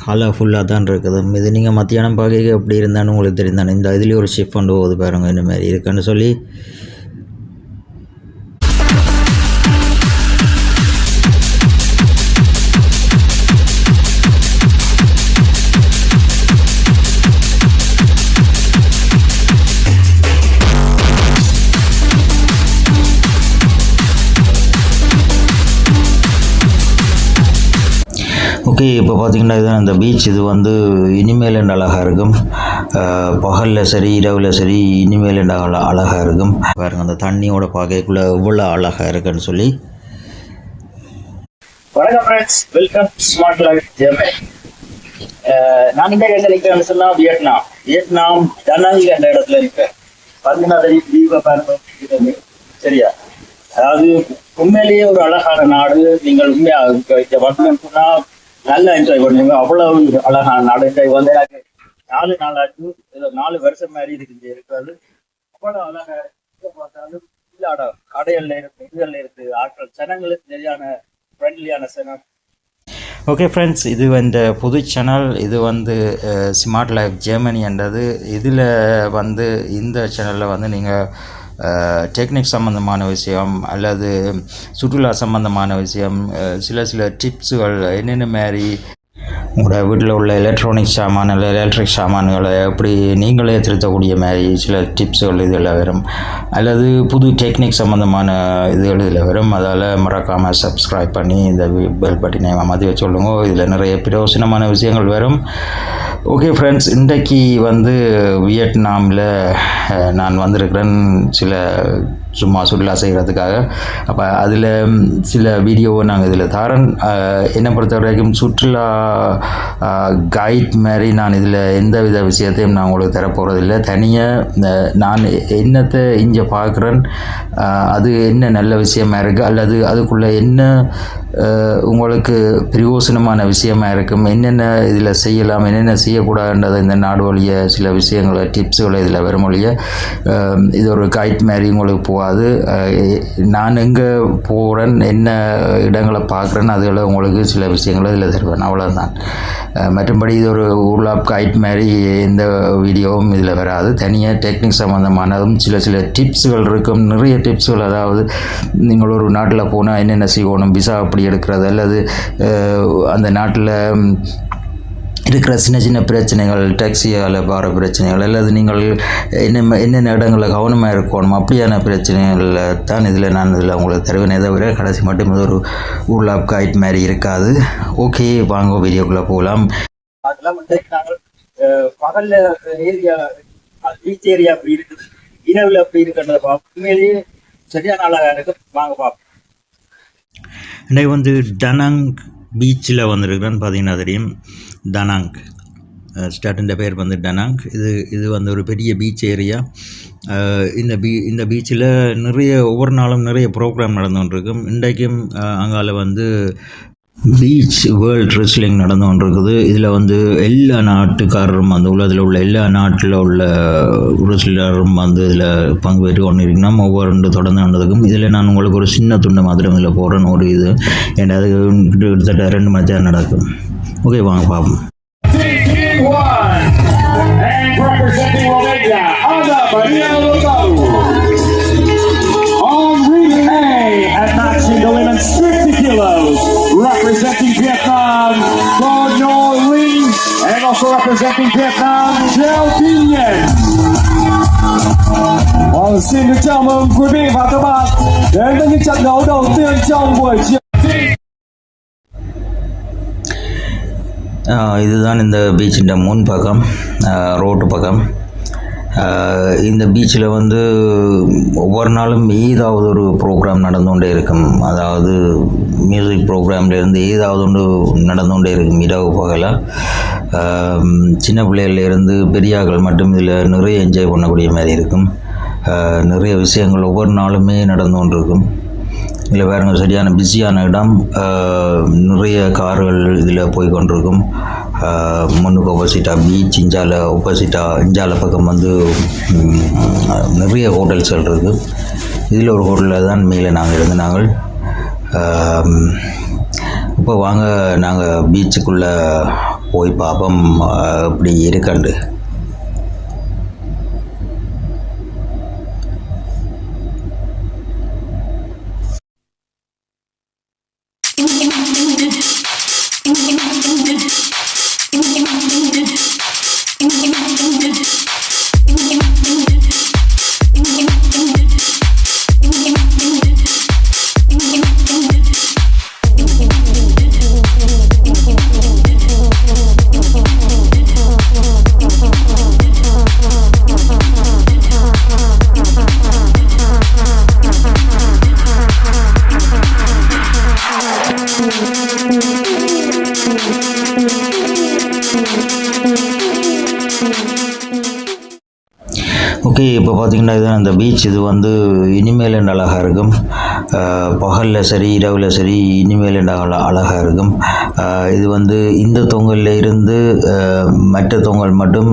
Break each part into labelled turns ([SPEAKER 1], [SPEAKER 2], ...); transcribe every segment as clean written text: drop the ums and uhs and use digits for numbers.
[SPEAKER 1] கலர்ஃபுல்லாக தான் இருக்குது. இது நீங்கள் மத்தியானம் பார்க்க எப்படி இருந்தாலும் உங்களுக்கு தெரிந்தானே. இந்த இதுலேயே ஒரு ஷிஃப்ட் கொண்டு போகுது பாருங்கள், இந்த மாதிரி இருக்குன்னு சொல்லி. ஓகே, இப்போ பார்த்திங்கன்னா இதுதான் இந்த பீச். இது வந்து இனிமேல் அழகாக இருக்கும். பகலில் சரி இரவில் சரி இனிமேல் அழகாக இருக்கும். பாருங்கள் அந்த தண்ணியோட பார்க்கக்குள்ளே எவ்வளோ அழகாக இருக்குன்னு சொல்லி.
[SPEAKER 2] வணக்கம் friends, welcome smart life Germany. நான் இந்த இடத்துல இருக்கிறேன்னு சொன்னால் வியட்நாம் டனாங் என்ற இடத்துல இருக்கேன். பார்த்தீங்கன்னா தீப பாருங்க, சரியா? அதாவது உண்மையிலேயே ஒரு அழகான நாடு. நீங்கள் உண்மையாக வரணும்னு சொன்னால் நல்லா என்ஜாய் பண்ணுவீங்க. அவ்வளவு அழகான நாடு. என்ஜாய் வந்து எனக்கு 4 நாளாச்சு, ஏதோ 4 வருஷம் மாதிரி இருக்காது. அவ்வளோ அழகா பார்த்தாலும் இல்லாட கடைகள்ல இருக்கு, இதுகளில் இருக்கு, ஆட்கள் ஜனங்களுக்கு சரியான ஃப்ரெண்ட்லியான சேனல்.
[SPEAKER 1] ஓகே ஃப்ரெண்ட்ஸ், இது இந்த புது சேனல். இது வந்து ஸ்மார்ட் லைஃப் ஜெர்மனி என்றது. இதில் வந்து இந்த சேனலில் வந்து நீங்கள் டெக்னிக் சம்மந்தமான விஷயம் அல்லது சுற்றுலா சம்மந்தமான விஷயம், சில டிப்ஸுகள், என்னென்ன மாதிரி உங்களோட வீட்டில் உள்ள எலக்ட்ரானிக் சாமான் இல்லை எலக்ட்ரிக் சாமான்களை எப்படி நீங்களே திருத்தக்கூடிய மாதிரி சில டிப்ஸுகள் இதில் வரும். அல்லது புது டெக்னிக் சம்மந்தமான இதுகள் இதில் வரும். அதால் மறக்காமல் சப்ஸ்கிரைப் பண்ணி இந்த பெல் பட்டினை மதிய சொல்லுங்க. இதில் நிறைய பிரயோசனமான விஷயங்கள் வரும். ஓகே ஃப்ரெண்ட்ஸ், இன்றைக்கு வந்து வியட்நாமில் நான் வந்திருக்கிறேன் சில சும்மா சுற்றுலா செய்கிறதுக்காக. அப்போ அதில் சில வீடியோவை நாங்கள் இதில் தரேன். என்னை பொறுத்த வரைக்கும் சுற்றுலா கைட் மாதிரி நான் இதில் எந்த வித விஷயத்தையும் நான் உங்களுக்கு தரப்போகிறதில்லை. தனியாக நான் என்னத்தை இங்கே பார்க்குறேன், அது என்ன நல்ல விஷயமா இருக்குது அல்லது அதுக்குள்ளே என்ன உங்களுக்கு பிரயோசனமான விஷயமா இருக்கும், என்னென்ன இதில் செய்யலாம், என்னென்ன செய்யக்கூடாதுன்றதை இந்த நாடு வழிய சில விஷயங்களை டிப்ஸுகளை இதில் வரும் வழிய இது ஒரு கைட் மாதிரி உங்களுக்கு போகாது. நான் எங்கே போகிறேன், என்ன இடங்களை பார்க்குறேன்னு அதில் உங்களுக்கு சில விஷயங்களை இதில் தருவேன், அவ்வளோதான். மற்றபடி இது ஒரு ஊர்லாப் கைட் மாதிரி எந்த வீடியோவும் இதில் வராது. தனியாக டெக்னிக் சம்மந்தமானதும் சில டிப்ஸுகள் இருக்கும், நிறைய டிப்ஸுகள். அதாவது நீங்கள் ஒரு நாட்டில் போனால் என்னென்ன செய்யணும், விசா அப்படி எடுக்கிறது அல்லது அந்த நாட்டில் இருக்கிற சின்ன பிரச்சனைகள், டாக்ஸியால் வர பிரச்சனைகள் அல்லது நீங்கள் என்னென்ன இடங்களில் கவனமாக இருக்கணும், அப்படியான பிரச்சனைகளில் தான் நான் உங்களுக்கு தருவேனே தவிர கடைசி மட்டும் இது ஒரு ஊர்லாப் கைட் மாதிரி இருக்காது. ஓகே, வாங்க வீடியோக்குள்ளே போகலாம்.
[SPEAKER 2] அதெல்லாம் வந்து நாங்கள் பகலில் ஏரியா பீச் ஏரியா அப்படி இருக்குது, இரவில் அப்படி இருக்கிறத பார்ப்போம். உண்மையிலேயே சரியான அழகாக இருக்கு. வாங்க பார்ப்போம்.
[SPEAKER 1] இன்றைக்கு வந்து டனாங் பீச்சில் வந்திருக்கிறேன்னு பார்த்தீங்கன்னா தெரியும். டனாங் ஸ்டார்டின்ற பேர் வந்து டனாங். இது வந்து ஒரு பெரிய பீச் ஏரியா. இந்த பீச்சில் ஒவ்வொரு நாளும் நிறைய ப்ரோக்ராம் நடந்துகிட்ருக்கும். இன்றைக்கும் அங்கால வந்து பீச் வேர்ல்ட் ரெஸ்லிங் நடந்து கொண்டிருக்குது. இதில் வந்து எல்லா நாட்டுக்காரரும் வந்து உலகத்தில் உள்ள எல்லா நாட்டில் உள்ள ரெஸ்லரும் வந்து இதில் பங்கு பெற்று கொண்டு இருக்கணும். ஒவ்வொரு தொடர்ந்து நடந்ததுக்கும் இதில் நான் உங்களுக்கு ஒரு சின்ன துண்டு மாத்திரம் இதில் போகிறேன். ஒரு இது ஏன்னா அது கிட்டத்தட்ட 2 மணி நேரம் நடக்கும். ஓகே, வாங்க பார்ப்போம்.
[SPEAKER 3] Representing Vietnam, Bonyo Ling, and also representing Vietnam, Zhao Tien. Xin được chào mừng quý vị và các bạn đến với những trận đấu đầu tiên trong buổi chiều.
[SPEAKER 1] இதுதான் இந்த பீச்சின் முன் பக்கம், ரோட்டு பக்கம். இந்த பீச்சில் வந்து ஒவ்வொரு நாளும் ஏதாவது ஒரு ப்ரோக்ராம் நடந்து கொண்டே இருக்கும். அதாவது மியூசிக் ப்ரோக்ராம்லேருந்து ஏதாவது ஒன்று நடந்து கொண்டே இருக்கும் இரவு பகலாக. சின்ன பிள்ளைகள்லேருந்து பெரியார்கள் மட்டும் இதில் நிறைய என்ஜாய் பண்ணக்கூடிய மாதிரி இருக்கும். நிறைய விஷயங்கள் ஒவ்வொரு நாளுமே நடந்து கொண்டிருக்கும். இதில் பாருங்கள், சரியான பிஸியான இடம். நிறைய கார்கள் இதில் போய் கொண்டிருக்கும். முன்னுக்கு ஆப்போசிட்டாக பீச், இஞ்சால பக்கம் வந்து நிறைய ஹோட்டல்ஸ்கள் இருக்குது. இதில் ஒரு ஹோட்டலில் தான் மேலே நாங்கள் இப்போ வாங்க நாங்கள் பீச்சுக்குள்ளே போய் பார்ப்போம் இப்படி இருக்கண்டு. ஓகே, இப்போ பார்த்திங்கன்னா இதுதான் அந்த பீச். இது வந்து இனிமேல் என்ன அழகாக இருக்கும், பகலில் சரி இரவில் சரி இனிமேல் என்ன அழகாக இருக்கும். இது வந்து இந்த தொங்கலில் இருந்து மற்ற தொங்கல் மட்டும்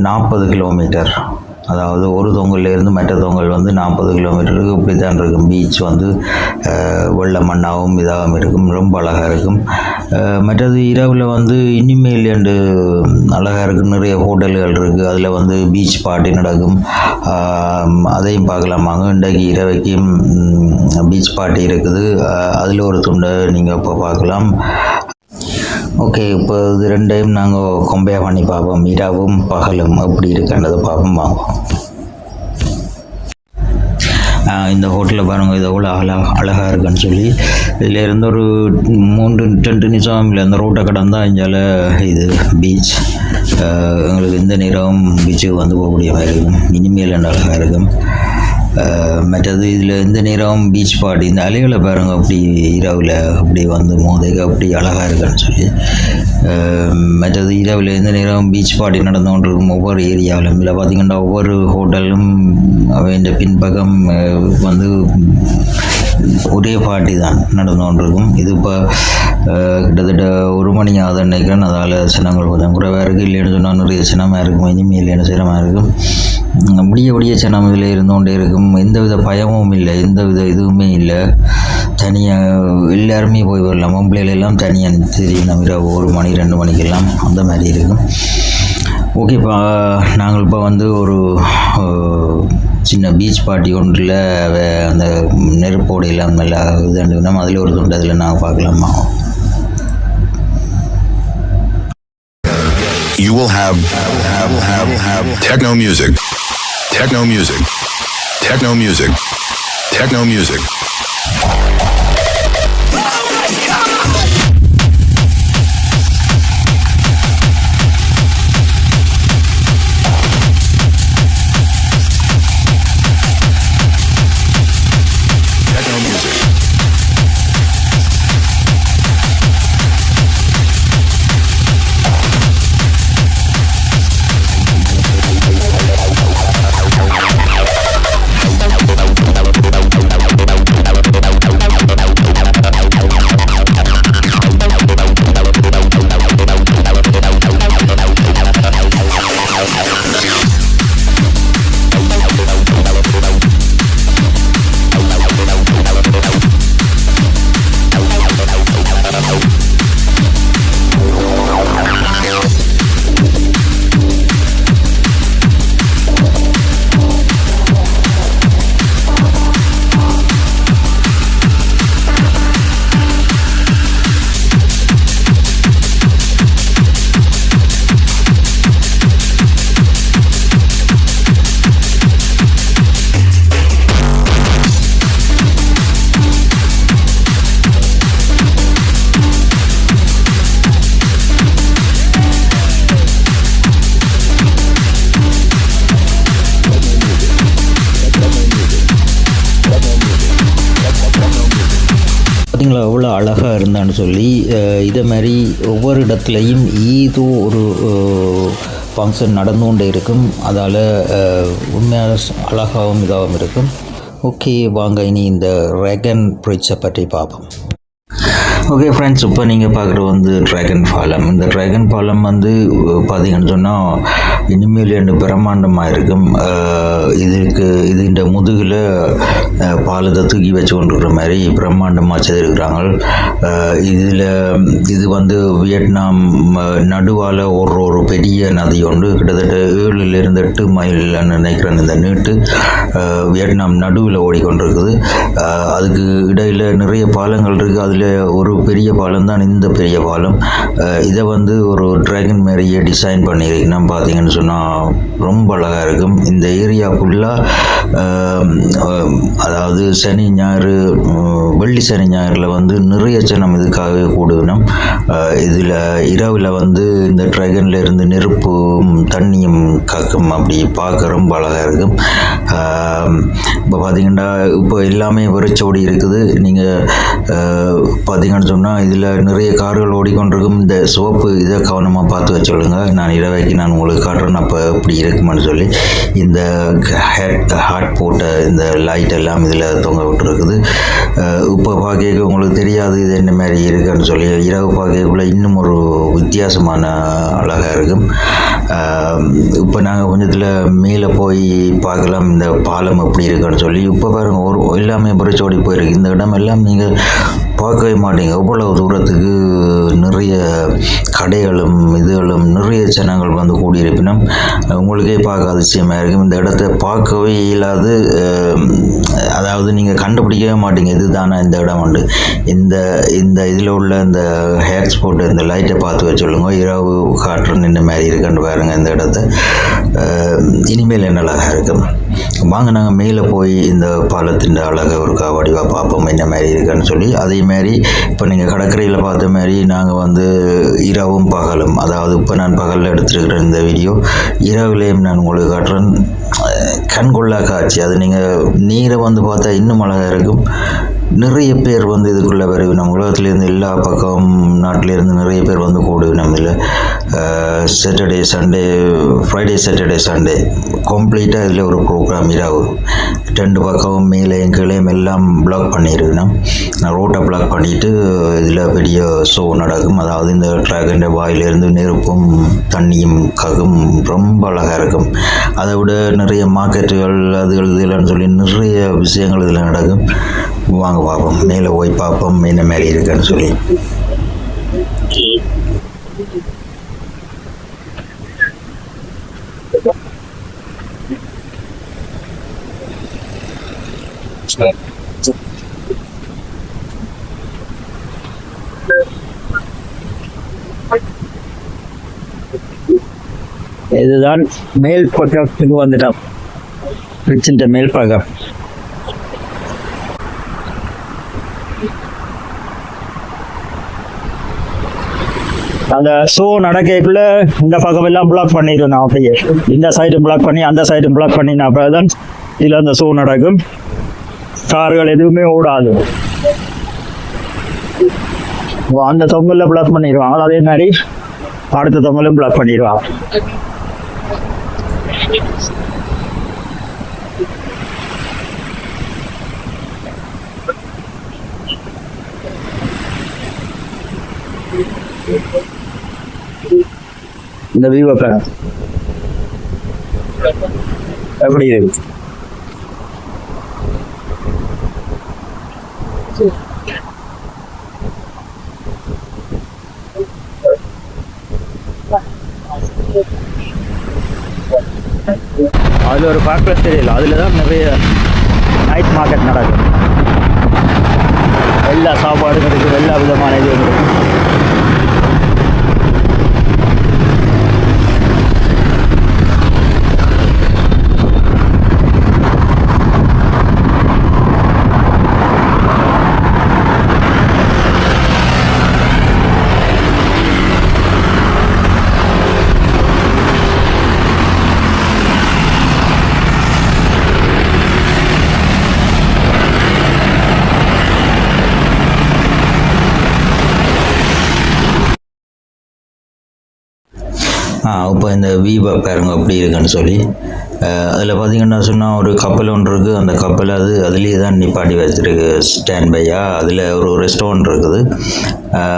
[SPEAKER 1] 40 கிலோமீட்டர். அதாவது ஒரு தொங்கலில் இருந்து மற்ற தொங்கல் வந்து 40 கிலோமீட்டருக்கு இப்படி தான் இருக்கும். பீச் வந்து வெள்ள மண்ணாகவும் இதாகவும் இருக்கும், ரொம்ப அழகாக இருக்கும். மற்றது இரவில் வந்து இனிமேல் என்று அழகாக இருக்கும். நிறைய ஹோட்டல்கள் இருக்குது, அதில் வந்து பீச் பார்ட்டி நடக்கும். அதையும் பார்க்கலாமாங்க. இன்றைக்கு இரவைக்கும் பீச் பார்ட்டி இருக்குது, அதில் ஒரு துண்டை நீங்கள் இப்போ பார்க்கலாம். ஓகே, இப்போ இது ரெண்டையும் நாங்கள் கம்பேர் பண்ணி பார்ப்போம், இரவும் பகலும் எப்படி இருக்குன்றதை பார்ப்போம். வாங்குவோம். இந்த ஹோட்டலில் பாருங்கள், இது எவ்வளோ அழகாக இருக்குன்னு சொல்லி. இதில் இருந்து ஒரு 3-2 நிமிஷம் இல்லை அந்த ரோட்டை கடந்தால் இங்கால இது பீச். எங்களுக்கு இந்த நேரம் பீச்சுக்கு வந்து போகக்கூடிய மாதிரி இருக்கும். இனிமேல் என்ன அழகாக இருக்கும். மற்றது இதில் இந்த நேரம் பீச் பார்ட்டி, இந்த அலைகளை பாருங்கள் அப்படி இரவில் அப்படி வந்து மோதைக்கு அப்படி அழகாக இருக்குன்னு சொல்லி. மற்றது இரவில் இந்த நேரம் பீச் பார்ட்டி நடந்து கொண்டு இருக்கும் ஒவ்வொரு ஏரியாவிலும். இல்லை பார்த்திங்கன்னா ஒவ்வொரு ஹோட்டலும் இந்த பின்பக்கம் வந்து ஒரே பார்ட்டி தான் நடந்து கொண்டிருக்கும். இது இப்போ கிட்டத்தட்ட 1 மணி ஆகுது நினைக்கிறேன். அதால் சினங்கள் கொஞ்சம் குறைவாக இருக்குது. இல்லைன்னு சொன்னால் நிறைய சினமாக இருக்கும், இனிமேல் என்ன சிரமமாக இருக்கும். விடிய சினம் இதில் இருந்து கொண்டே இருக்கும். எந்தவித பயமும் இல்லை, எந்தவித இதுவுமே இல்லை. தனியாக எல்லாருமே போய் வரலாம். பொம்பளைகளெல்லாம் தனியாக தெரியும். நம்ம இரவு 1 மணி 2 மணிக்கெல்லாம் அந்த மாதிரி இருக்கும். ஓகே, இப்போ நாங்கள் இப்போ வந்து ஒரு சின்ன பீச் பார்ட்டி ஒன்றில் அந்த நெருப்போடு எல்லாம் நல்லா இதுன்னு அதில் ஒரு துண்டு அதில் நாங்கள் பார்க்கலாமா.
[SPEAKER 4] You will have techno music, techno music, techno music, techno music.
[SPEAKER 1] பார்த்திங்களா எவ்வளோ அழகாக இருந்தான்னு சொல்லி. இதே மாதிரி ஒவ்வொரு இடத்துலையும் ஏதோ ஒரு ஃபங்க்ஷன் நடந்து கொண்டே இருக்கும். அதால் உண்மையாக அழகாகவும் இதாகவும் இருக்கும். ஓகே, வாங்க இனி இந்த ரெகன் பிரிட்ஜை பற்றி பார்ப்போம். ஓகே ஃப்ரெண்ட்ஸ், இப்போ நீங்கள் பார்க்குறது வந்து ட்ராகன் பாலம். இந்த ட்ராகன் பாலம் வந்து பார்த்தீங்கன்னு சொன்னால் இனிமேல் ரெண்டு பிரம்மாண்டமாக இருக்கும். இந்த முதுகில் பாலத்தை தூக்கி வச்சு கொண்டிருக்கிற மாதிரி பிரம்மாண்டமாக செய்திருக்கிறாங்க. இது வந்து வியட்நாம் நடுவால் ஒரு பெரிய நதி ஒன்று கிட்டத்தட்ட 7 to 8 மைல் நினைக்கிறேன் இந்த நீட்டு வியட்நாம் நடுவில் ஓடிக்கொண்டிருக்குது. அதுக்கு இடையில் நிறைய பாலங்கள் இருக்குது. அதில் ஒரு பெரிய பாலம் தான் இந்த பெரிய பாலம். இதை வந்து ஒரு ட்ராகன் மாதிரியே டிசைன் பண்ணியிருக்கீங்கன்னா பார்த்தீங்கன்னு சொன்னால் ரொம்ப அழகாக இருக்கும். இந்த ஏரியா ஃபுல்லாக அதாவது சனி ஞாயிறு வெள்ளி சனி ஞாயிறில் வந்து நிறைய ஜனம் இதுக்காகவே கூடுவினோம். இதில் இரவில் வந்து இந்த ட்ராகனில் இருந்து நெருப்பும் தண்ணியும் காக்கும். அப்படி பார்க்க ரொம்ப அழகாக இருக்கும். இப்போ பார்த்தீங்கன்னா இப்போ எல்லாமே வெறிச்சோடி இருக்குது. நீங்கள் பார்த்தீங்கன்னு சொன்னால் இதில் நிறைய கார்கள் ஓடிக்கொண்டிருக்கும். இந்த சிவப்பு இதை கவனமாக பார்த்து வச்சுடுங்க. நான் இடவைக்கு நான் உங்களுக்கு காட்டுறேன் அப்போ எப்படி இருக்குமான்னு சொல்லி. இந்த ஹாட் போட்ட இந்த லைட் எல்லாம் இதில் தொங்க விட்டுருக்குது. இப்போ பார்க்க உங்களுக்கு தெரியாது இது என்ன மாதிரி இருக்குன்னு சொல்லி. இரவு பார்க்கக்குள்ள இன்னும் ஒரு வித்தியாசமான அழகாக இருக்கும். இப்போ நாங்கள் கொஞ்சத்தில் மேலே போய் பார்க்கலாம் இந்த பாலம் எப்படி இருக்குன்னு சொல்லி. இப்போ பாருங்கள் எல்லாமே புரிச்சோடி போயிருக்கு. இந்த இடம் எல்லாம் நீங்கள் பார்க்கவே மாட்டீங்க. அவ்வளவு தூரத்துக்கு நிறைய கடைகளும் இதுகளும் நிறைய ஜனங்கள் வந்து கூடியிருப்பினும் உங்களுக்கே பார்க்க அதிசயமாக இருக்கும். இந்த இடத்த பார்க்கவே இயலாது. அதாவது நீங்கள் கண்டுபிடிக்கவே மாட்டீங்க இது தானே இந்த இடம் உண்டு. இந்த இதில் உள்ள இந்த ஹேர் ஸ்பாட் இந்த லைட்டை பார்த்து வச்சுள்ளுங்க. இரவு காற்று நின்று மாதிரி இருக்குன்னு பாருங்கள் இந்த இடத்த. இனிமேல் என்ன அழகாக இருக்கும். வாங்க நாங்கள் மேலே போய் இந்த பாலத்தின் அழகை ஒரு வடிவாக பார்ப்போம் என்ன மாதிரி இருக்குன்னு சொல்லி. அதே மாதிரி இப்போ நீங்கள் கடற்கரையில் பார்த்த மாதிரி நாங்கள் வந்து இரவும் பகலும், அதாவது இப்போ நான் பகலில் எடுத்துருக்கிற இந்த வீடியோ இரவுலேயும் நான் உங்களுக்கு காட்டுறேன். கண்கொள்ளா காட்சி. அது நீங்கள் நீரை வந்து பார்த்தா இன்னும் அழகாக இருக்கும். நிறைய பேர் வந்து இதுக்குள்ளே வருவி. நம்ம உலகத்துலேருந்து எல்லா பக்கம் நாட்டிலேருந்து நிறைய பேர் வந்து கூடுவி. நம்ம இதில் Saturday Sunday Friday Saturday Sunday கம்ப்ளீட்டாக இதில் ஒரு ப்ரோக்ராம் இரவு 2 பக்கம் மேலேயும் கீழேயும் எல்லாம் பிளாக் பண்ணியிருக்கணும். நான் ரோட்டை பிளாக் பண்ணிவிட்டு இதில் பெரிய ஷோ நடக்கும். அதாவது இந்த ட்ராகன் வாயிலிருந்து நெருப்பும் தண்ணியும் ககும் ரொம்ப அழகாக இருக்கும். அதை விட நிறைய மார்க்கெட்டுகள் அதுகள் இதெல்லாம் சொல்லி நிறைய விஷயங்கள் இதில் நடக்கும். வாங்க பார்ப்போம், மேலே போய் பார்ப்போம் என்ன மாதிரி இருக்குன்னு சொல்லி. இதுதான் மேல் பக்கத்துக்கு வந்துட்டோம். பிரிட்ஜின் மேல் பக்கம். அந்த ஷோ நடக்கக்குள்ள இந்த பக்கம் எல்லாம் பிளாக் பண்ணிடுவேன். அப்படியே இந்த சைடு பிளாக் பண்ணி அந்த சைடு பிளாக் பண்ணி அப்பதான் இதில் அந்த ஷோ நடக்கும். கார்கள் எதுவுமே ஓடாது. அந்த தொங்கலில் பிளாக் பண்ணிடுவாங்க. அதே மாதிரி அடுத்த தொங்கலும் பிளாக் பண்ணிடுவாங்க. இந்த வியூவை எப்படி இருக்கு? அதுல ஒரு பார்க்கல தெரியல. அதுலதான் நிறைய நைட் மார்க்கெட் நடக்கும். எல்லா சாப்பாடும் கிடைக்கும், எல்லா விதமான இது கிடைக்கும். இப்போ இந்த வீவை பாருங்க அப்படி இருக்குன்னு சொல்லி. அதில் பார்த்திங்கன்னா சொன்னால் ஒரு கப்பல் ஒன்று இருக்குது. அந்த கப்பல் அதுலேயே தான் நிப்பாட்டி வச்சுருக்கு ஸ்டாண்ட் பையாக. அதில் ஒரு ரெஸ்டாரண்ட் இருக்குது.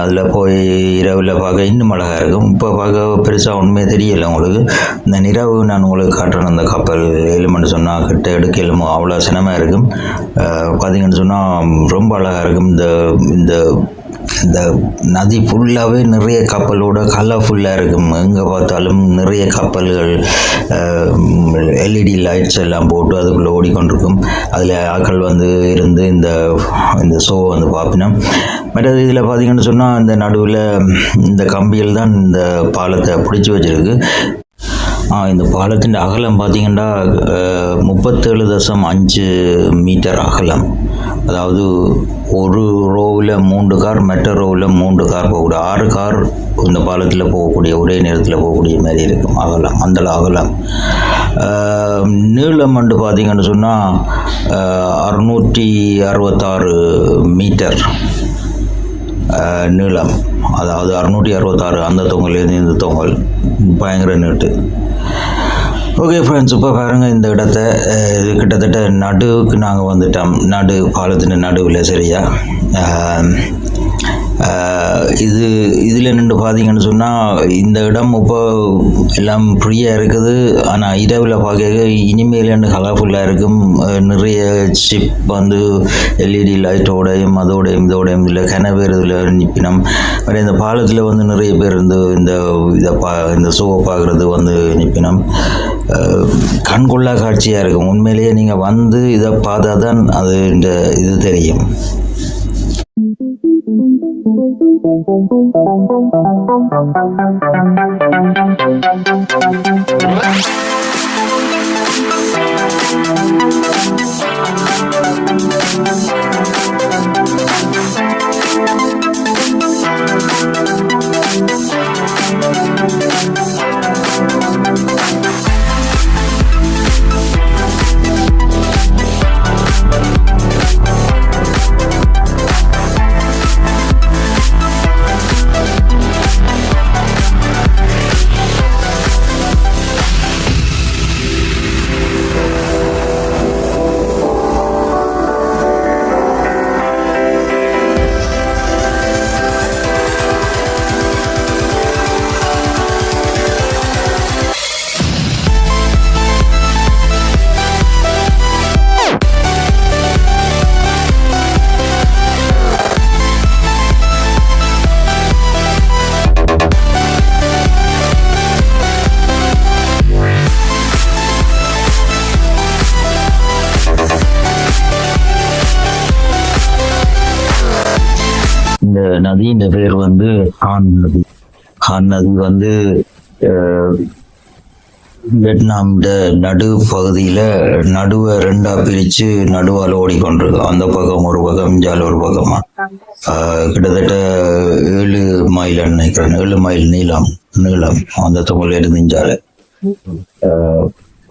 [SPEAKER 1] அதில் போய் இரவில் பார்க்க இன்னும் அழகாக இருக்கும். இப்போ பார்க்க பெருசாக ஒன்றுமே தெரியலை உங்களுக்கு. இந்த நிறவு நான் உங்களுக்கு காட்டுறேன். அந்த கப்பல் ஏழுமன்னு சொன்னால் கிட்ட எடுக்கலுமோ அவ்வளோ சினமாக இருக்கும். பார்த்திங்கன்னு சொன்னால் ரொம்ப அழகாக இருக்கும். இந்த இந்த நதி ஃபுல்லாகவே நிறைய கப்பலோட கலர்ஃபுல்லாக இருக்கும். எங்கே பார்த்தாலும் நிறைய கப்பல்கள், எல்இடி லைட்ஸ் எல்லாம் போட்டு அதுக்குள்ளே ஓடிக்கொண்டிருக்கும். அதில் ஆட்கள் இருந்து இந்த ஷோ பார்ப்பினோம். மற்றது இதில் பார்த்திங்கன்னு சொன்னால் இந்த நடுவில் இந்த கம்பியில் தான் இந்த பாலத்தை பிடிச்சி வச்சுருக்கு. இந்த பாலத்தின் அகலம் பார்த்திங்கன்னா 37.5 மீட்டர் அகலம். அதாவது ஒரு ரோவில் 3 கார், மற்ற ரோவில் 3 கார் போகக்கூடிய 6 கார் இந்த பாலத்தில் போகக்கூடிய ஒரே நேரத்தில் போகக்கூடிய மாதிரி இருக்கும் அகலம். அந்த அகலம். நீளம் பார்த்திங்கன்னு சொன்னால் 666 மீட்டர் நீளம். அதாவது 666 அந்த தொங்கலேருந்து இந்த தொங்கல் பயங்கர நீட்டு. ஓகே ஃப்ரெண்ட்ஸ், இப்போ பாருங்கள் இந்த இடத்த. இது கிட்டத்தட்ட நடுவுக்கு நாங்கள் வந்துட்டோம். பாலத்தின் நடுவில் சரியா. இதில் நின்று பார்த்தீங்கன்னு சொன்னால் இந்த இடம் இப்போ எல்லாம் ஃப்ரீயாக இருக்குது. ஆனால் இரவில் பார்க்க இனிமேல் கலர்ஃபுல்லாக இருக்கும். நிறைய ஷிப் எல்இடி லைட்டோடையும் அதோடையும் இதோடையும் இதில் கனவேர் இதில் நிற்பினோம். வேறு இந்த பாலத்தில் நிறைய பேர் இந்த ஷோவை பார்க்குறது நிற்பினோம். கண்கொள்ளா காட்சியாக இருக்கும். உண்மையிலேயே நீங்கள் இதை பார்த்தா தான் இது தெரியும். இந்த நதியின் பேர் ஹான் நதி. ஹான் நதி வியட்நாம் நடு பகுதியில் நடுவை 2ஆ பிரித்து நடுவால் ஓடிக்கொண்டிருக்கு. அந்த பக்கம் ஒரு பக்கம், இஞ்சால் ஒரு பக்கமா. கிட்டத்தட்ட 7 மைல் நினைக்கிறேன். 7 மைல் நீளம் அந்த தொங்கல் இருந்து இஞ்சால.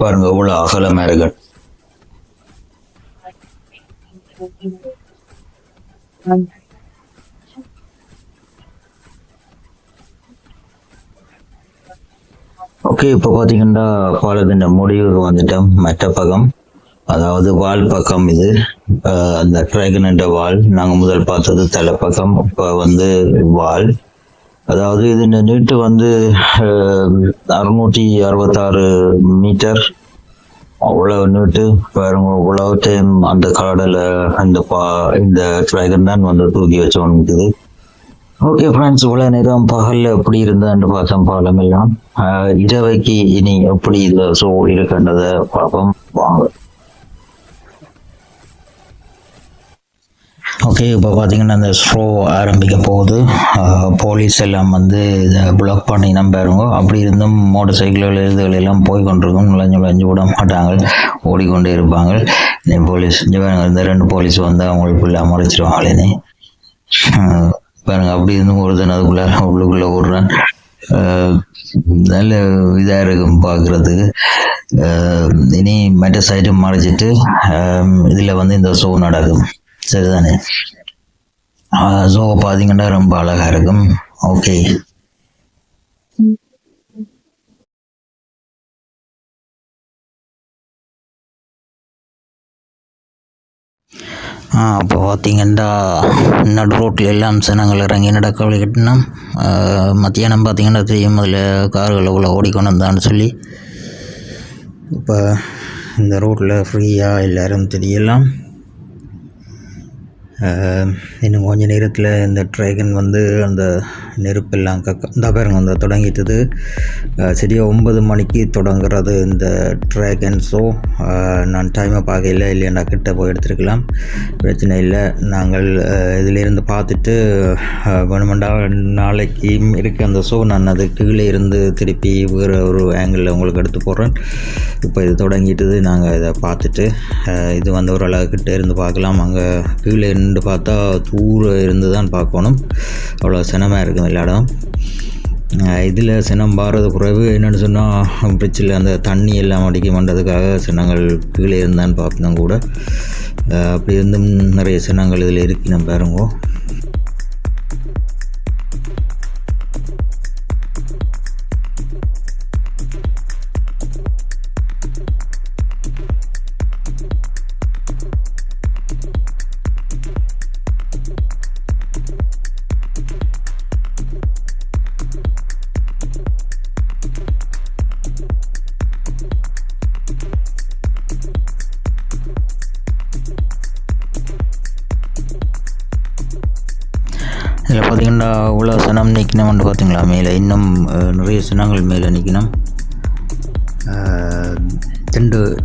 [SPEAKER 1] பாருங்க இவ்வளோ அகலமா இருக்கு. ஓகே, இப்போ பார்த்தீங்கன்னா பாலத்தின் முடிவுக்கு வந்துட்டோம். மற்ற பக்கம், அதாவது வால் பக்கம். இது அந்த டிராகன் என்ற வால். நாங்கள் முதல் பார்த்தது தலைப்பக்கம். இப்போ வால். அதாவது இது நீட்டு 666 மீட்டர். அவ்வளவு நீட்டு பாருங்க. இவ்வளவு டைம் அந்த கடலை இந்த டிராகன் தான் தூக்கி வச்சோன்னு. ஓகே ஃப்ரெண்ட்ஸ், இவ்வளோ நேரம் பகலில் எப்படி இருந்தான்னு பார்த்தோம் பாலம் எல்லாம். இரவைக்கு இனி எப்படி இதில் ஷோ இருக்கின்றதை பார்ப்போம் வாங்க. ஓகே, இப்போ பார்த்தீங்கன்னா இந்த ஷோ ஆரம்பிக்க போகுது. போலீஸ் எல்லாம் இதை பிளாக் பண்ணி பாருங்க. அப்படி இருந்தும் மோட்டர் சைக்கிள்கள் எல்லாம் போய் கொண்டிருக்கும். நுழைஞ்சு விட மாட்டாங்க, ஓடிக்கொண்டே இருப்பாங்க. போலீஸ் இந்த 2 போலீஸ் அவங்களுக்கு ஃபுல்லாக மறைச்சிருவாங்களே பாருங்க. அப்படி இருந்தும் ஒருத்தன் உள்ளுக்குள்ளே ஓடுறான். நல்ல இதாக இருக்கும் பார்க்குறதுக்கு. இனி மற்ற சைடு மறைச்சிட்டு இதில் இந்த ஷோ நடக்கும். சரிதானே? ஷோ பார்த்தீங்கன்னா ரொம்ப அழகாக இருக்கும். ஓகே.
[SPEAKER 5] அப்போ பார்த்திங்கன்னா நடு ரோட்டில் எல்லாம் ஜனங்கள் இறங்கி நடக்க வழிகிட்டுனா மத்தியானம் பார்த்திங்கன்னா தெரியும் அதில் கார்கள் அவ்வளோ ஓடிக்கொண்டு வந்தான்னு சொல்லி. இப்போ இந்த ரோட்டில் ஃப்ரீயாக எல்லோரும் தெரியலாம். இன்னும் கொஞ்ச நேரத்தில் இந்த ட்ராகன் வந்து அந்த நெருப்பெல்லாம் இந்த பாருங்க வந்து தொடங்கிட்டது. சரியாக 9 மணிக்கு தொடங்குறது இந்த ட்ராகன் ஷோ. நான் டைமை பார்க்கல, இல்லையா கிட்ட போய் எடுத்துருக்கலாம், பிரச்சனை இல்லை. நாங்கள் இதிலிருந்து பார்த்துட்டு வேணுமெண்டா நாளைக்கும் இருக்குது அந்த ஷோ. நான் அது கீழே இருந்து திருப்பி வேறு ஒரு ஆங்கிளில் உங்களுக்கு எடுத்து போடுறேன். இப்போ இது தொடங்கிட்டது. நாங்கள் இதை பார்த்துட்டு இது வந்து ஒரு அளவுக்கிட்ட இருந்து பார்க்கலாம். அங்கே கீழே இருந்து பார்த்தா தூரம் இருந்து தான் பார்க்கணும், அவ்வளோ சினமாக இருக்கும் எல்லா இடம். இதில் சினம் பாடுறது குறைவு. என்னென்னு சொன்னால் பிரிட்ஜில் அந்த தண்ணி எல்லாம் அடிக்க மாட்டதுக்காக சினங்கள் கீழே இருந்தான்னு பார்ப்போம் கூட. அப்படி இருந்தும் நிறைய சினங்கள் இதில் இருக்கு. நம்ம பாருங்கோ. இதில் பார்த்திங்கன்னா இவ்வளோ சினம் நிற்கணும்னு பார்த்திங்களா, மேலே இன்னும் நிறைய சினங்கள் மேலே நிற்கணும்.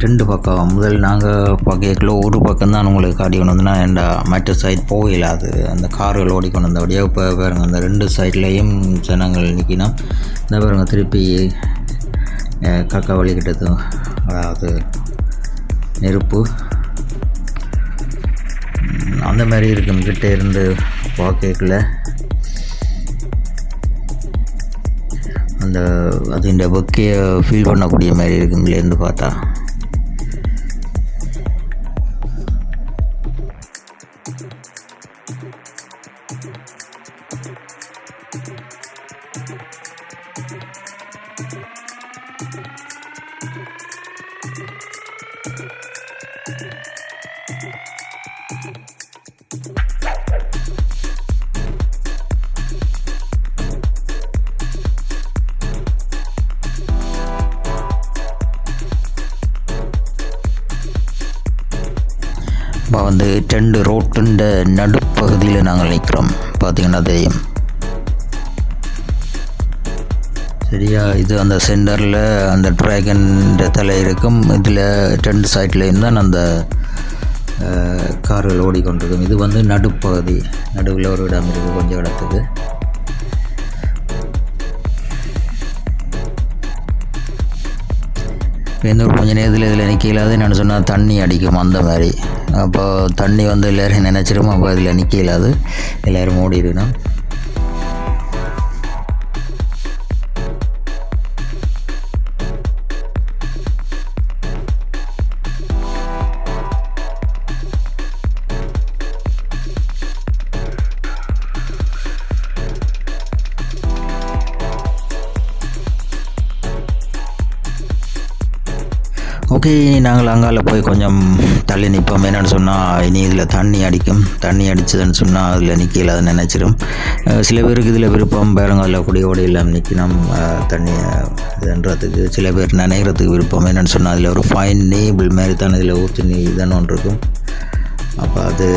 [SPEAKER 5] ரெண்டு பக்கம் முதல் நாங்கள் பார்க்கல ஒரு பக்கம் தான் உங்களுக்கு காட்டி கொண்டு வந்தோன்னா ஏண்டா மற்ற சைட் போகல, அது அந்த கார்கள் ஓடிக்கொண்டு வந்தபடியாக. இப்போ பாருங்கள் அந்த 2 சைட்லேயும் ஜனங்கள் நிற்கணும். இந்த பாருங்கள் திருப்பி காக்கா வலிக்கிட்டது, அதாவது நெருப்பு அந்த மாதிரி இருக்கும். கிட்டே இருந்து பார்க்கல அந்த அதிண்ட பொக்கையை ஃபீல் பண்ணக்கூடிய மாதிரி இருக்குங்களேருந்து பார்த்தா. இப்போ வந்து 2 ரோட்டுண்ட நடுப்பகுதியில் நாங்கள் நிற்கிறோம். பார்த்திங்கன்னா தெரியும் சரியா. இது அந்த சென்டரில் அந்த ட்ராகன் தலை இருக்கும். இதில் 2 சைட்லேயும் தான் அந்த கார்கள் ஓடிக்கொண்டிருக்கும். இது வந்து நடுப்பகுதி, நடுவில் ஒரு இடம் இருக்குது கொஞ்சம் இடத்துக்கு. எந்த ஒரு கொஞ்சம் நேரத்தில் இதில் நிற்கலாது. என்னென்னு சொன்னால் தண்ணி அடிக்கும் அந்த மாதிரி. அப்போ தண்ணி வந்து எல்லோரும் நினச்சிடும். அப்போ இதில் நிற்கலாது, எல்லோரும் ஓடிடணும். ஓகே, நாங்கள் அங்கால போய் கொஞ்சம் தள்ளி நிற்போம். என்னென்னு சொன்னால் இனி இதில் தண்ணி அடிக்கும். தண்ணி அடிச்சதுன்னு சொன்னால் அதில் நிற்கல, அதை நினச்சிடும். சில பேருக்கு இதில் விருப்பம் பாருங்க, அதில் குடியோடு இல்லாமல் நிற்கணும் தண்ணியை இதுன்றதுக்கு. சில பேர் நினைக்கிறதுக்கு விருப்பம். என்னென்னு சொன்னால் அதில் ஒரு ஃபைன் நேபிள் மாதிரி தான் இதில் ஊற்றி இதுன்னு ஒன்று இருக்கும். அப்போ அது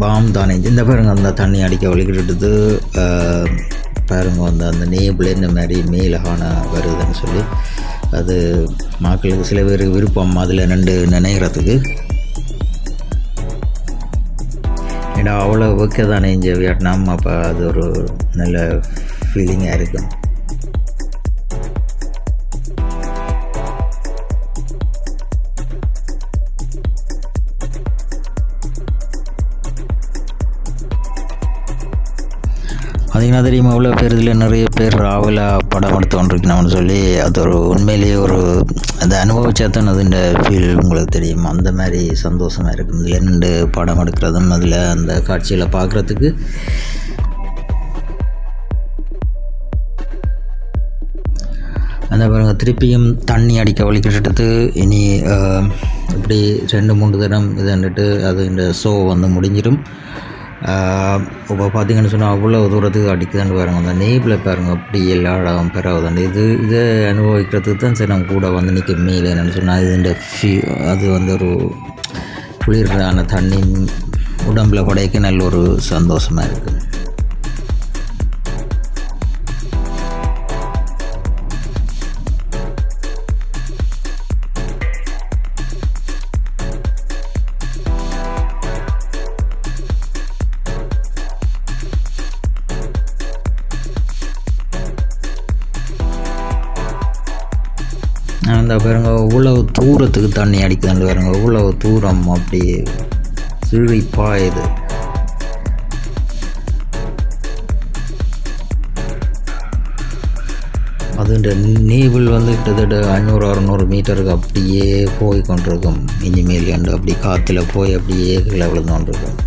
[SPEAKER 5] பாம் தானே. இந்த பாருங்க அந்த தண்ணி அடிக்க வலிக்கிட்டு பாருங்க அந்த நேபிள் இந்த மாதிரி மேலே காண வருதுன்னு சொல்லி. அது மக்களுக்கு சில பேருக்கு விருப்பம் அதில் நினைக்கிறதுக்கு. ஏன்னா அவ்வளோ ஓகே தானே இங்கே வியட்நாம். அப்போ அது ஒரு நல்ல ஃபீலிங்காக இருக்கும். அதிகமாக தெரியுமா அவ்வளோ பேர் இதில் நிறைய பேர் ராவலாக படம் எடுத்து கொண்டிருக்கணும்னு சொல்லி. அது ஒரு உண்மையிலேயே ஒரு அதை அனுபவிச்சா தான் அதுன்ற ஃபீல் உங்களுக்கு தெரியும். அந்த மாதிரி சந்தோஷமாக இருக்கும் இதில் நின்று படம் எடுக்கிறதும் அதில் அந்த காட்சியில் பார்க்குறதுக்கு. அந்த பாருங்க திருப்பியும் தண்ணி அடிக்க வலிக்கிட்டு இனி இப்படி 2-3 தரம் இதுன்னுட்டு அது இந்த ஷோ வந்து முடிஞ்சிடும். இப்போ பார்த்தீங்கன்னு சொன்னால் அவ்வளோ தூரத்துக்கு அடிக்குதுன்னு பாருங்கள். அந்த நெய்பில் பாருங்கள் அப்படி எல்லா இடம் பெறாதுண்டு. இதை அனுபவிக்கிறதுக்கு தான் சரி நம்ம கூட வந்து நிற்க மேலே என்னென்னு சொன்னால் இது அது வந்து ஒரு குளிரான தண்ணி உடம்புல படைக்க நல்ல ஒரு சந்தோஷமாக இருக்குது. அந்த பாருங்க இவ்வளவு தூரத்துக்கு தண்ணி அடிக்குதுன்னு பாருங்க. இவ்வளவு தூரம் அப்படி சிழி பாயுது. அதுன்ற நீவில் வந்து கிட்டத்தட்ட 500-600 மீட்டருக்கு அப்படியே போய் கொண்டிருக்கும். இனிமேல் கண்டு அப்படி காற்றுல போய் அப்படியே கீழே விழுந்து கொண்டிருக்கும்.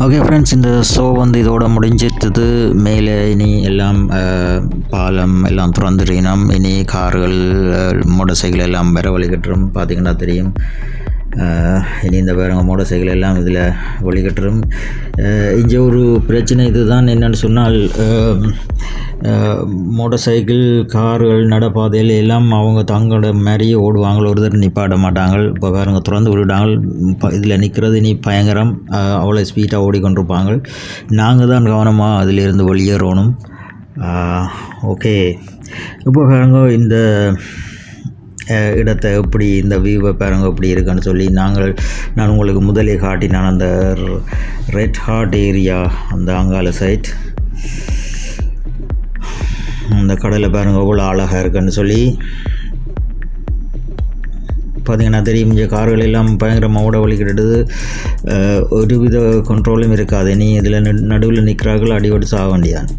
[SPEAKER 5] ஓகே ஃப்ரெண்ட்ஸ், இந்த ஷோ வந்து இதோட முடிஞ்சிட்டது. மேலே இனி எல்லாம் பாலம் எல்லாம் திறந்துடணும். இனி கார்கள் மோட்டார் சைக்கிள் எல்லாம் வர வழிகட்டுரும். பார்த்திங்கன்னா தெரியும். இனி இந்த பாருங்க மோட்டார் சைக்கிள் எல்லாம் இதில் வழிகட்டுரும். இங்கே ஒரு பிரச்சனை இதுதான் என்னென்னு சொன்னால், மோட்டார் சைக்கிள் கார்கள் நடப்பாதையில் எல்லாம் அவங்க தங்களோட மாதிரியே ஓடுவாங்க. ஒரு தடவை நிப்பாட்ட மாட்டாங்க. இப்போ பாருங்க திறந்து விட்டுட்டாங்க. இதில் நிற்கிறது இனி பயங்கரம். அவ்வளோ ஸ்பீடாக ஓடிக்கொண்டிருப்பாங்க. நாங்கள் தான் கவனமாக அதிலிருந்து வெளியேறணும். ஓகே, இப்போ பாருங்க இந்த இடத்தை எப்படி, இந்த வியூவை பாருங்க எப்படி இருக்குன்னு சொல்லி நான் உங்களுக்கு முதலே காட்டினான். அந்த ரெட் ஹார்ட் ஏரியா, அந்த அங்கால சைட், அந்த கடலை பாருங்க எவ்வளோ அழகாக இருக்குன்னு சொல்லி பார்த்திங்கன்னா தெரியும். இங்கே கார்கள் எல்லாம் பயங்கரமாக ஓட வலிக்கிட்டு ஒரு வித கண்ட்ரோலும் இருக்காது. நீ இதில் நடுவில் நிற்கிறார்கள் அடிபட்டு சாக வேண்டியான்.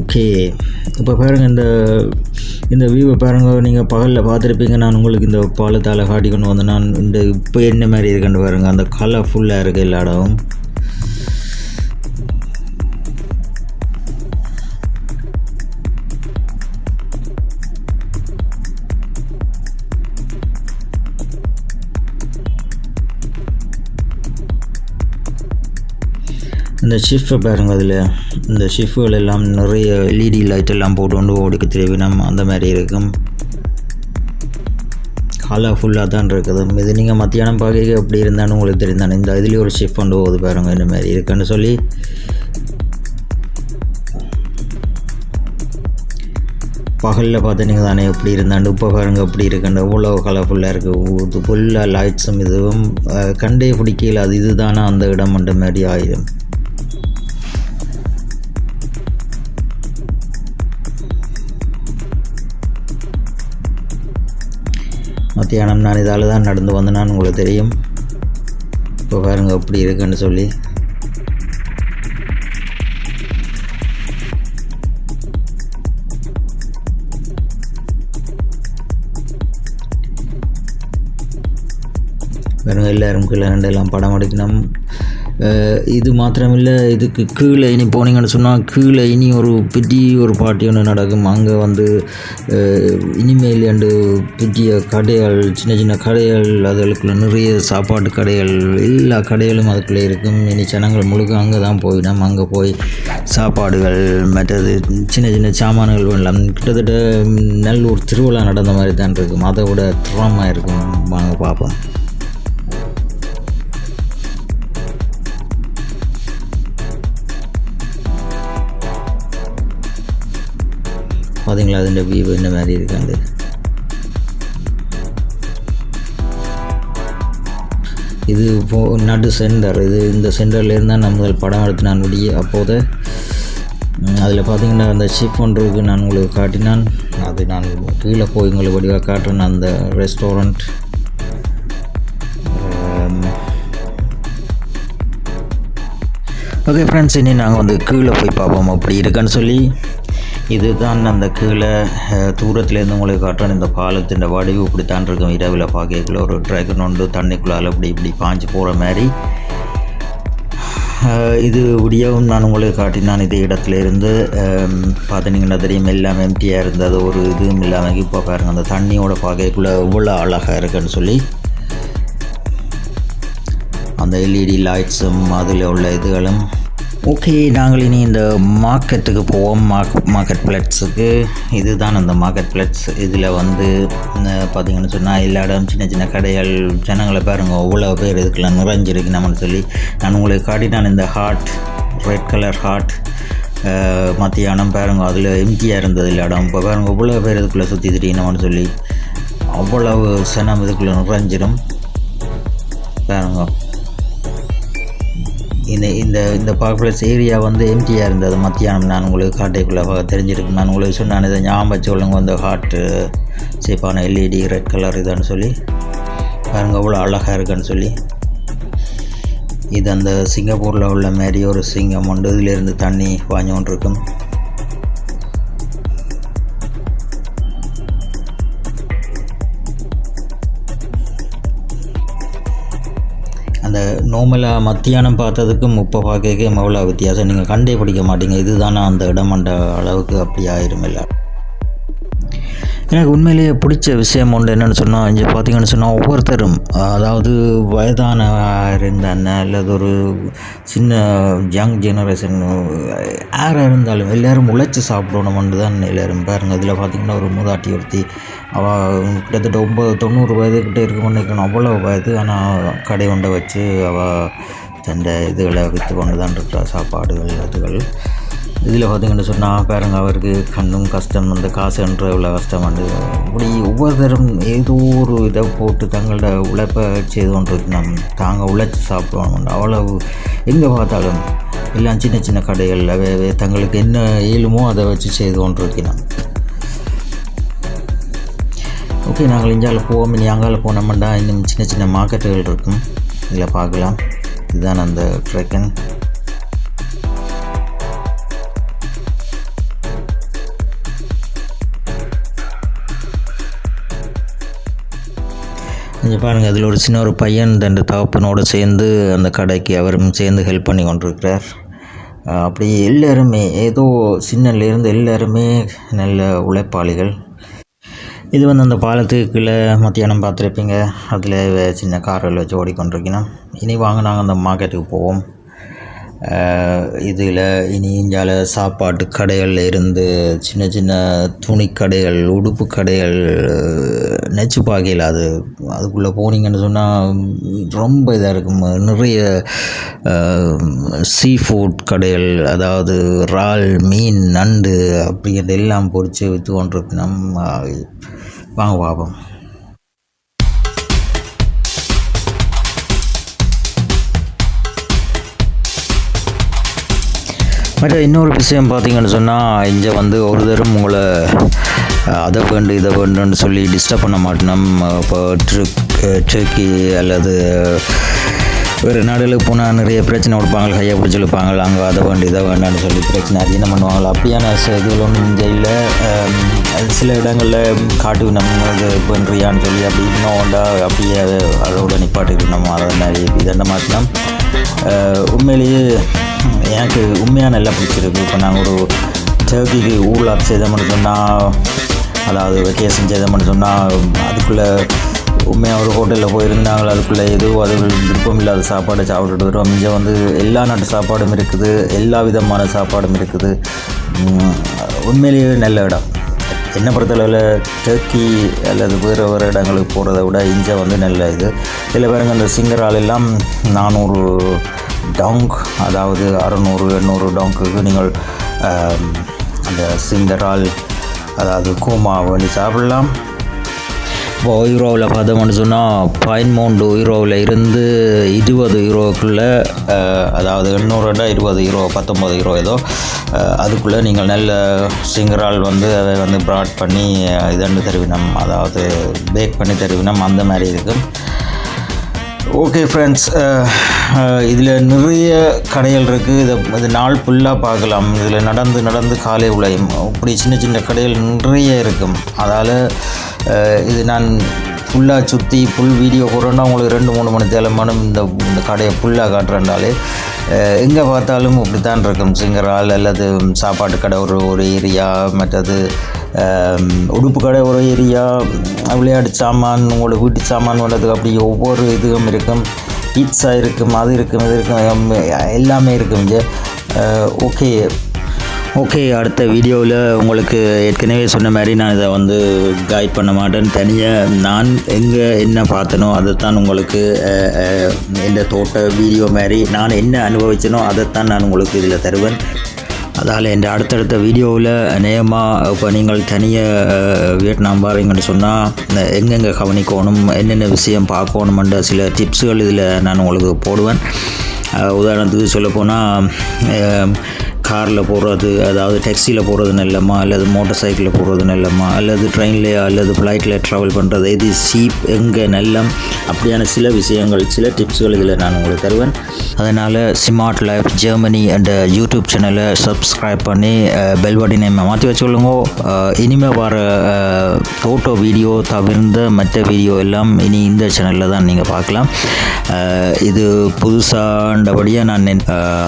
[SPEAKER 5] ஓகே, இப்போ பாருங்கள் இந்த வியூவை பாருங்கள். நீங்கள் பகலில் பார்த்துருப்பீங்க. நான் உங்களுக்கு இந்த பாலத்தால் காட்டி கொண்டு வந்தேன். நான் இந்த இப்போ என்ன மாதிரி இருக்குன்னு பாருங்கள். அந்த கலர்ஃபுல்லாக இருக்குது எல்லா இடமும். இந்த ஷிஃப்ட்டை பாருங்கள். அதில் இந்த ஷிஃப்ட்டுகள் எல்லாம் நிறைய எல்இடி லைட் எல்லாம் போட்டு கொண்டு ஓடிக்க திருவினம் அந்த மாதிரி இருக்கும். கலர்ஃபுல்லாக தான் இருக்குது. இது நீங்கள் மத்தியானம் பார்க்க எப்படி இருந்தாலும் உங்களுக்கு தெரிந்தானே. இந்த இதுலேயும் ஒரு ஷிஃப்ட் கொண்டு போகுது பாருங்கள் இந்த மாதிரி இருக்குன்னு சொல்லி. பகலில் பார்த்துனீங்க தானே எப்படி இருந்தாண்டு. இப்போ பாருங்கள் எப்படி இருக்குண்டு. இவ்வளோ கலர்ஃபுல்லாக இருக்குது. ஃபுல்லாக லைட்ஸும் இதுவும் கண்டே பிடிக்கல. அது இதுதானே அந்த இடம் அந்த மாதிரி ஆயிடும். மத்தியானம் நான் இதால் தான் நடந்து வந்தேன்னு உங்களுக்கு தெரியும். இப்போ பாருங்கள் எப்படி இருக்குன்னு சொல்லி. பாருங்கள் எல்லோரும் கீழே எல்லாம் படம் எடுக்கணும். இது மாத்திரமில்லை, இதுக்கு கீழே இனி போனீங்கன்னு சொன்னால் கீழே இனி ஒரு பெரிய ஒரு பார்ட்டி ஒன்று நடக்கும். அங்கே வந்து இனிமேல் பெரிய கடைகள், சின்ன சின்ன கடைகள், அதுகளுக்குள்ள நிறைய சாப்பாட்டு கடைகள், எல்லா கடைகளும் அதுக்குள்ளே இருக்கும். இனி ஜனங்கள் முழுக்க அங்கே தான் போயிடும். அங்கே போய் சாப்பாடுகள் மற்றது சின்ன சின்ன சாமான்கள் எல்லாம் கிட்டத்தட்ட நல்லூர் திருவிழா நடந்த மாதிரி தான் இருக்கும். அதை விட திறமாக இருக்கும். வாங்க பார்ப்போம். பார்த்தீங்களா அதிൻ്റെ வியூ என்ன மாதிரி இருக்காண்டு. இது நடு சென்டர். இது இந்த சென்டரில் இருந்தால் நம்ம படம் எடுத்து நான் முடிய அப்போது அதில் பார்த்திங்கன்னா அந்த ஷிப் ஒன்றுக்கு நான் உங்களுக்கு காட்டினான். அது நான் கீழே போய் உங்களுக்கு வடிவாக காட்டுறேன் அந்த ரெஸ்டாரண்ட். ஓகே ஃப்ரெண்ட்ஸ், இனி நாங்கள் வந்து கீழே போய் பார்ப்போம் அப்படி இருக்குன்னு சொல்லி. இதுதான் அந்த கீழே தூரத்துலேருந்து உங்களுக்கு காட்டுறேன். இந்த பாலத்தின் வடிவு இப்படித்தான் இருக்கும். இரவில் பார்க்கக்குள்ள ஒரு ட்ராகன் ஒன்று தண்ணிக்குள்ளால் இப்படி பாஞ்சு போகிற மாதிரி. இது விடியவும் நான் உங்களுக்கு காட்டினான். இதே இடத்துல இருந்து பார்த்தீங்கன்னா தெரியும், எல்லாம் எம்டியாக இருந்தது, ஒரு இதுவும் இல்லாமல். இப்போ பாருங்கள் அந்த தண்ணியோட பார்க்கக்குள்ள இவ்வளோ அழகாக இருக்குன்னு சொல்லி. அந்த எல்இடி லைட்ஸும் அதில் உள்ள இதுகளும். ஓகே, நாங்கள் இனி இந்த மார்க்கெட்டுக்கு போவோம். மார்க்கெட் பிளேட்ஸுக்கு. இதுதான் அந்த மார்க்கெட் பிளேட்ஸ். இதில் வந்து பார்த்திங்கன்னு சொன்னால் எல்லா இடம் சின்ன சின்ன கடைகள், ஜனங்களை பாருங்கள் அவ்வளோ பேர் இதுக்குள்ள நிறைஞ்சிருக்கு நம்மன்னு சொல்லி. நான் உங்களுக்கு காட்டினான் இந்த ஹார்ட், ரெட் கலர் ஹார்ட். மத்தியானம் பாருங்கள் அதில் எம்டியாக இருந்தது இல்லை இடம். இப்போ பாருங்கள் இவ்வளோ பேர் இதுக்குள்ளே சுற்றி திடீர்னு சொல்லி அவ்வளவு சனம் இதுக்குள்ளே நிறைஞ்சிடும் பாருங்க. இந்த பார்க் ஏரியா வந்து எம்டியாக இருந்தது மத்தியானம். நான் உங்களுக்கு காட்டைக்குள்ளே தெரிஞ்சிருக்கு. நான் உங்களுக்கு சொன்னான் இதை ஞாபகம் வச்சுக்கொள்ளுங்க. அந்த ஹார்ட் ஷேப்பான எல்இடி ரெட் கலர் இதான்னு சொல்லி பாருங்கள் அவ்வளோ அழகாக இருக்குன்னு சொல்லி. இது அந்த சிங்கப்பூரில் உள்ள மாதிரி ஒரு சிங்கம் உண்டு. இதிலேருந்து தண்ணி பாஞ்சு கொண்டு இருக்கும். அந்த நார்மலாக மத்தியானம் பார்த்ததுக்கும் இப்போ பார்க்க எவ்வளோ வித்தியாசம் நீங்கள் கண்டே பிடிக்க மாட்டீங்க. இதுதானே அந்த இடமண்ட அளவுக்கு அப்படி ஆயிரும் இல்லை. எனக்கு உண்மையிலேயே பிடிச்ச விஷயம் ஒன்று என்னென்னு சொன்னால், இங்கே பார்த்தீங்கன்னு சொன்னால் ஒவ்வொருத்தரும், அதாவது வயதான இருந்தாங்க அல்லது ஒரு சின்ன யங் ஜெனரேஷன் யாராக இருந்தாலும் எல்லோரும் உழைச்சி சாப்பிடணுமென்று தான் எல்லோரும் பாருங்கள். இதில் பார்த்திங்கன்னா ஒரு மூதாட்டி ஒருத்தி, அவள் கிட்டத்தட்ட 90 வயதுக்கிட்டே இருக்குன்னு நினைக்கணும். அவ்வளோ வயது. ஆனால் கடை கொண்டை வச்சு அவள் தண்டை இதுகளை விற்று கொண்டு தான் இருக்கிறா, சாப்பாடுகள் அதுகள். இதில் பார்த்திங்கன்னு சொன்னால் பாருங்கள் அவருக்கு கண்ணும் கஷ்டம், அந்த காசுன்ற இவ்வளோ கஷ்டம் வந்து இப்படி ஒவ்வொருத்தரும் ஏதோ ஒரு இதை போட்டு தங்களோட உழைப்பை செய்து கொண்டு இருக்கணும். தாங்க உழைச்சி சாப்பிடுவாங்க. அவ்வளவு எங்கே பார்த்தாலும் எல்லாம் சின்ன சின்ன கடைகளில் தங்களுக்கு என்ன இயலுமோ அதை வச்சு செய்து கொண்டு இருக்கணும். ஓகே, நாங்கள் இந்தியாவில் போவோம். இனி அங்கால போனோம்னா இன்னும் சின்ன சின்ன மார்க்கெட்டுகள் இருக்கும், இதில் பார்க்கலாம். இதுதான் அந்த ட்ரெக்கன். இங்கே பாருங்கள், அதில் ஒரு சின்ன ஒரு பையன் ரெண்டு தகப்பனோடு சேர்ந்து அந்த கடைக்கு அவரும் சேர்ந்து ஹெல்ப் பண்ணி கொண்டிருக்கிறார். அப்படி எல்லாருமே ஏதோ சின்னலேருந்து எல்லாருமே நல்ல உழைப்பாளிகள். இது வந்து அந்த பாலத்துக்கு கீழே மத்தியானம் பார்த்துருப்பீங்க, அதில் சின்ன கார்கள் வச்சு ஓடிக்கொண்டிருக்கணும். இனி வாங்க நாங்கள் அந்த மார்க்கெட்டுக்கு போவோம். இதில் இனி இந்தியாவில் சாப்பாட்டு கடைகள் இருந்து சின்ன சின்ன துணி கடைகள், உடுப்பு கடைகள் நெச்சு பார்க்கல. அதுக்குள்ளே போனீங்கன்னு சொன்னால் ரொம்ப இதாக இருக்கும். நிறைய சீ ஃபுட் கடைகள், அதாவது இறால், மீன், நண்டு அப்படிங்கிறது எல்லாம் பொறிச்சு விற்று கொண்டிருக்கு. நம்ம வாங்க பார்ப்போம். மற்ற இன்னொரு விஷயம் பார்த்தீங்கன்னு சொன்னால், இங்கே வந்து ஒரு தரம் உங்களை அதை வேண்டும் இதை வேண்டும்னு சொல்லி டிஸ்டர்ப் பண்ண மாட்டோம். இப்போ டர்க்கி அல்லது வேறு நாடுகளுக்கு போனால் நிறைய பிரச்சனை கொடுப்பாங்க, கையை பிடிச்சி இழுப்பாங்க, அங்கே அதை வேண்டும் இதை வேண்டாம்னு சொல்லி பிரச்சனை அதிகம் பண்ணுவாங்க. அப்படியான இதுகள் ஒன்றும் இங்கே இல்லை. சில இடங்களில் காட்டு நம்ம இது பண்ணுறியான்னு சொல்லி அப்படி இன்னொண்டா அப்படியே அதோட நிப்பாட்டிட்டு நம்ம அதை நிறைய இதென்ன மாட்டினோம். உண்மையிலேயே எனக்கு உண்மையாக நல்லா பிடிச்சிருக்கு. இப்போ நாங்கள் ஒரு டர்க்கிக்கு ஊர்லாப் செய்தோம்னு சொன்னால், அதாவது வெக்கேஷன் செய்தோம்னு சொன்னால், அதுக்குள்ளே உண்மையாக ஒரு ஹோட்டலில் போயிருந்தாங்களோ அதுக்குள்ளே எதுவும் அது விருப்பம் இல்லாத சாப்பாடை சாப்பிட்டுட்டு வருவோம். இங்கே வந்து எல்லா நாட்டு சாப்பாடும் இருக்குது, எல்லா விதமான சாப்பாடும் இருக்குது. உண்மையிலேயே நல்ல இடம். என்னை பொறுத்தளவில் டர்க்கி அல்லது வேறு இடங்களுக்கு போகிறத விட இங்கே வந்து நல்ல இது. இதில் பாருங்கள், அந்த சிங்கரால் எல்லாம் 400 டாங்க், அதாவது 600-800 டாங்குக்கு நீங்கள் அந்த சிங்கரால், அதாவது கோமா வேண்டி சாப்பிடலாம். இப்போ யூரோவில் பார்த்தோம்னு சொன்னால் 13 யூரோவில் இருந்து 20 யூரோக்குள்ளே, அதாவது 800 20 யூரோ 19 யூரோ ஏதோ
[SPEAKER 1] அதுக்குள்ளே நீங்கள் நல்ல சிங்கரால் வந்து அதை வந்து ப்ராட் பண்ணி இதண்டு தருவினம், அதாவது பேக் பண்ணி தருவினம், அந்த மாதிரி இருக்கும். ஓகே ஃப்ரெண்ட்ஸ், இதில் நிறைய கடைகள் இருக்குது. இது நாள் ஃபுல்லாக பார்க்கலாம். இதில் நடந்து காலை உழையும் இப்படி சின்ன சின்ன கடைகள் நிறைய இருக்கும். அதால் இது நான் ஃபுல்லாக சுற்றி ஃபுல் வீடியோ போடுறேன்னா உங்களுக்கு 2-3 மணி தேலமானும் இந்த கடையை ஃபுல்லாக காட்டுறேன்டாலே எங்கே பார்த்தாலும் இப்படி தான் இருக்கும். சிங்கரால் அல்லது சாப்பாட்டு கடை ஒரு ஏரியா, மற்றது உடுப்பு கடை ஒரு ஏரியா, விளையாட்டு சாமான், உங்களோட வீட்டு சாமான் வர்றதுக்கு அப்படி ஒவ்வொரு இதுவும் இருக்கும். பீட்ஸா இருக்கும், அது இருக்கும், இது இருக்கும், எல்லாமே இருக்கும் இங்கே. ஓகே, அடுத்த வீடியோவில் உங்களுக்கு ஏற்கனவே சொன்ன மாதிரி நான் இதை வந்து கைட் பண்ண மாட்டேன். தனியாக நான் எங்கே என்ன பார்த்தனோ அதைத்தான் உங்களுக்கு இந்த தோட்ட வீடியோ மாதிரி நான் என்ன அனுபவிச்சனோ அதைத்தான் நான் உங்களுக்கு இதில் தருவேன். அதால் என் அடுத்தடுத்த வீடியோவில் நேயமாக இப்போ நீங்கள் தனியாக வியட்நாம் பாருங்கன்னு சொன்னால் எங்கெங்கே கவனிக்கணும், என்னென்ன விஷயம் பார்க்கணுமென்ற சில டிப்ஸுகள் இதில் நான் உங்களுக்கு போடுவேன். உதாரணத்துக்கு சொல்லப்போனால் காரில் போகிறது, அதாவது டாக்ஸியில் போகிறது நல்லமா, அல்லது மோட்டார் சைக்கிளில் போகிறது நல்லமா, அல்லது ட்ரெயின்லேயே அல்லது ஃப்ளைட்டில் ட்ராவல் பண்ணுறது எது சீப், எங்கே நல்லம், அப்படியான சில விஷயங்கள், சில டிப்ஸ்கள் இதில் நான் உங்களுக்கு தருவேன். அதனால் ஸ்மார்ட் லைஃப் ஜெர்மனி என்ற யூடியூப் சேனலை சப்ஸ்கிரைப் பண்ணி பெல் பட்டனை மாற்றி வச்சுக்கொள்ளுங்க. இனிமேல் வர ஃபோட்டோ வீடியோ தவிர்ந்த மற்ற வீடியோ எல்லாம் இனி இந்த சேனலில் தான் நீங்கள் பார்க்கலாம். இது புதுசாண்டபடியாக நான்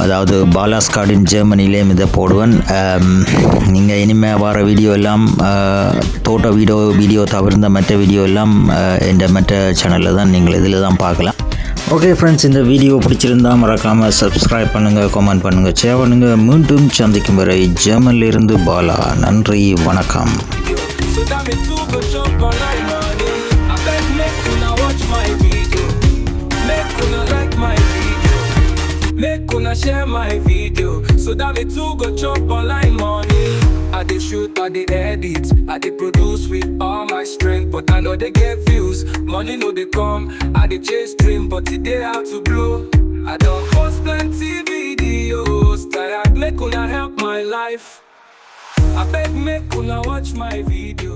[SPEAKER 1] அதாவது பாலாஸ்கார்டின் ஜெர்மனிலேயும் இதை போடுவேன். நீங்கள் இனிமேல் வர வீடியோ எல்லாம் தோட்ட வீடியோ தவிர்ந்த மற்ற வீடியோ எல்லாம் இந்த மற்ற சேனலில் தான் நீங்கள் இதில் தான் பார்க்கலாம். ஓகே ஃப்ரெண்ட்ஸ், இந்த வீடியோ பிடிச்சிருந்தால் மறக்காமல் சப்ஸ்கிரைப் பண்ணுங்கள், கமெண்ட் பண்ணுங்கள், ஷேர் பண்ணுங்கள். மீண்டும் சந்திக்கும் வரை ஜெர்மனிலிருந்து பாலா. நன்றி, வணக்கம்.
[SPEAKER 6] Share my video so that me too go chop online money. I dey shoot, I dey edit, I dey produce with all my strength, but I know they get views. Money no dey come, I dey chase dream, but today how to blow. I don't post plenty videos, tired make una help my life. I beg make una watch my video.